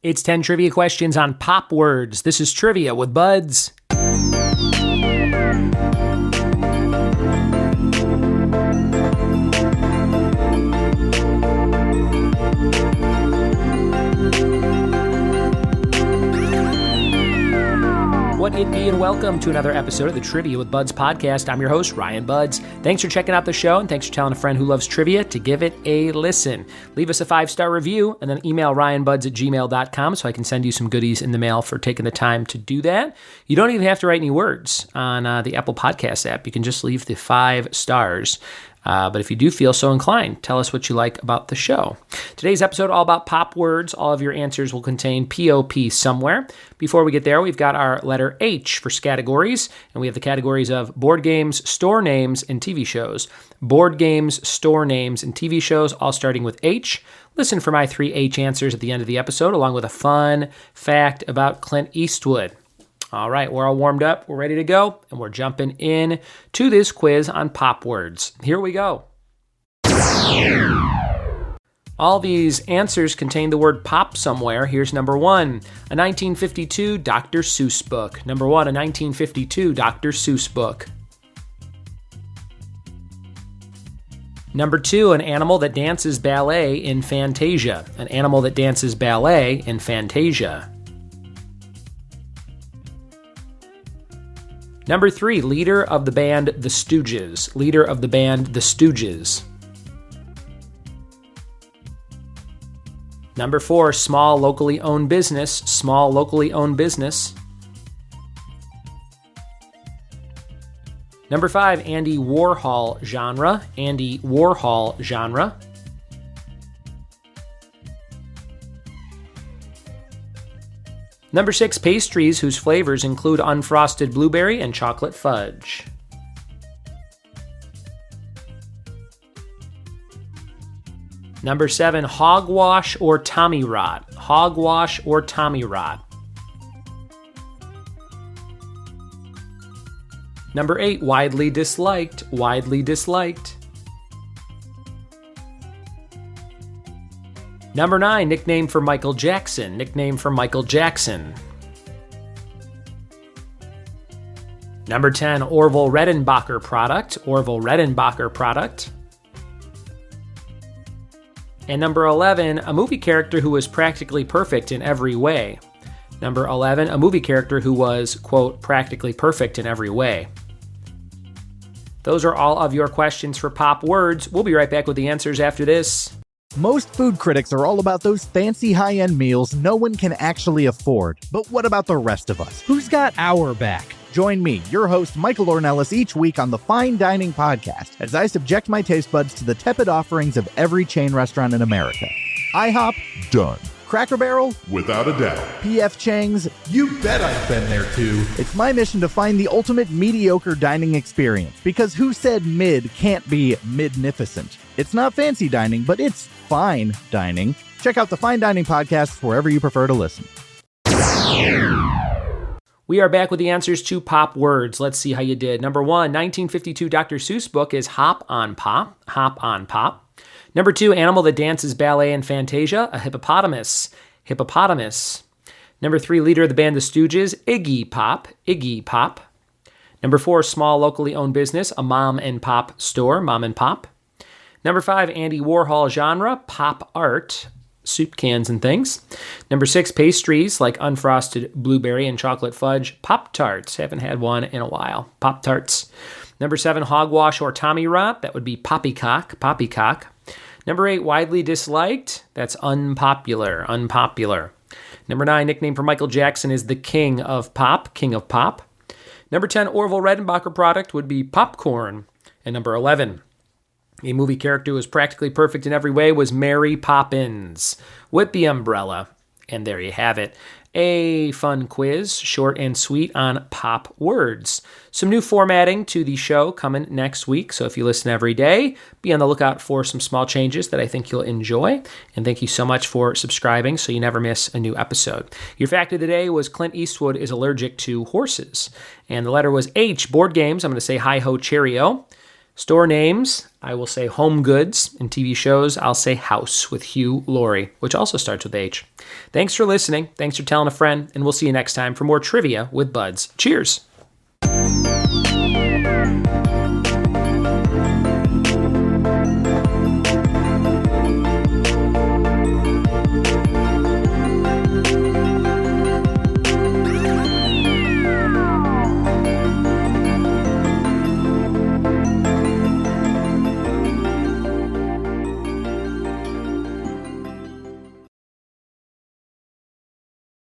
It's 10 trivia questions on pop words. This is Trivia with Buds. What it be, and welcome to another episode of the Trivia with Buds podcast. I'm your host, Ryan Buds. Thanks for checking out the show, and thanks for telling a friend who loves trivia to give it a listen. Leave us a 5-star review, and then email ryanbuds@gmail.com so I can send you some goodies in the mail for taking the time to do that. You don't even have to write any words on the Apple Podcast app. You can just leave the 5 stars. But if you do feel so inclined, tell us what you like about the show. Today's episode all about pop words. All of your answers will contain POP somewhere. Before we get there, we've got our letter H for categories, and we have the categories of board games, store names, and TV shows. Board games, store names, and TV shows, all starting with H. Listen for my 3 H answers at the end of the episode, along with a fun fact about Clint Eastwood. All right, we're all warmed up, we're ready to go, and we're jumping in to this quiz on pop words. Here we go. All these answers contain the word pop somewhere. Here's number 1, a 1952 Dr. Seuss book. Number 1, a 1952 Dr. Seuss book. Number 2, an animal that dances ballet in Fantasia. An animal that dances ballet in Fantasia. Number 3, leader of the band The Stooges. Leader of the band The Stooges. Number 4, small locally owned business. Small locally owned business. Number 5, Andy Warhol genre. Andy Warhol genre. Number 6, pastries whose flavors include unfrosted blueberry and chocolate fudge. Number 7, hogwash or Tommy rot. Hogwash or Tommy rot. Number 8, widely disliked. Widely disliked. Number 9, nickname for Michael Jackson. Nickname for Michael Jackson. Number 10, Orville Redenbacher product. Orville Redenbacher product. And number 11, a movie character who was practically perfect in every way. Number 11, a movie character who was, quote, practically perfect in every way. Those are all of your questions for pop words. We'll be right back with the answers after this. Most food critics are all about those fancy high-end meals no one can actually afford. But what about the rest of us? Who's got our back? Join me, your host, Michael Ornelas, each week on the Fine Dining Podcast as I subject my taste buds to the tepid offerings of every chain restaurant in America. IHOP? Done. Cracker Barrel? Without a doubt. P.F. Chang's? You bet I've been there too. It's my mission to find the ultimate mediocre dining experience, because who said mid can't be midnificent? It's not fancy dining, but it's fine dining. Check out the Fine Dining Podcast wherever you prefer to listen. We are back with the answers to pop words. Let's see how you did. Number 1, 1952 Dr. Seuss book is Hop on Pop. Hop on Pop. Number 2, animal that dances ballet in Fantasia, a hippopotamus. Hippopotamus. Number 3, leader of the band The Stooges, Iggy Pop. Iggy Pop. Number 4, small locally owned business, a mom and pop store. Mom and pop. Number 5, Andy Warhol genre, pop art, soup cans and things. Number 6, pastries like unfrosted blueberry and chocolate fudge, Pop-Tarts. Haven't had one in a while. Pop-Tarts. Number 7, hogwash or Tommy rot. That would be poppycock. Poppycock. Number 8, widely disliked. That's unpopular. Unpopular. Number 9, nickname for Michael Jackson is the King of Pop. King of Pop. Number 10, Orville Redenbacher product would be popcorn. And number 11, a movie character who was practically perfect in every way was Mary Poppins with the umbrella. And there you have it. A fun quiz, short and sweet, on pop words. Some new formatting to the show coming next week, so if you listen every day, be on the lookout for some small changes that I think you'll enjoy. And thank you so much for subscribing so you never miss a new episode. Your fact of the day was Clint Eastwood is allergic to horses. And the letter was H, board games. I'm going to say hi-ho, cheerio. Store names, I will say Home Goods. In TV shows, I'll say House with Hugh Laurie, which also starts with H. Thanks for listening. Thanks for telling a friend, and we'll see you next time for more trivia with Buds. Cheers!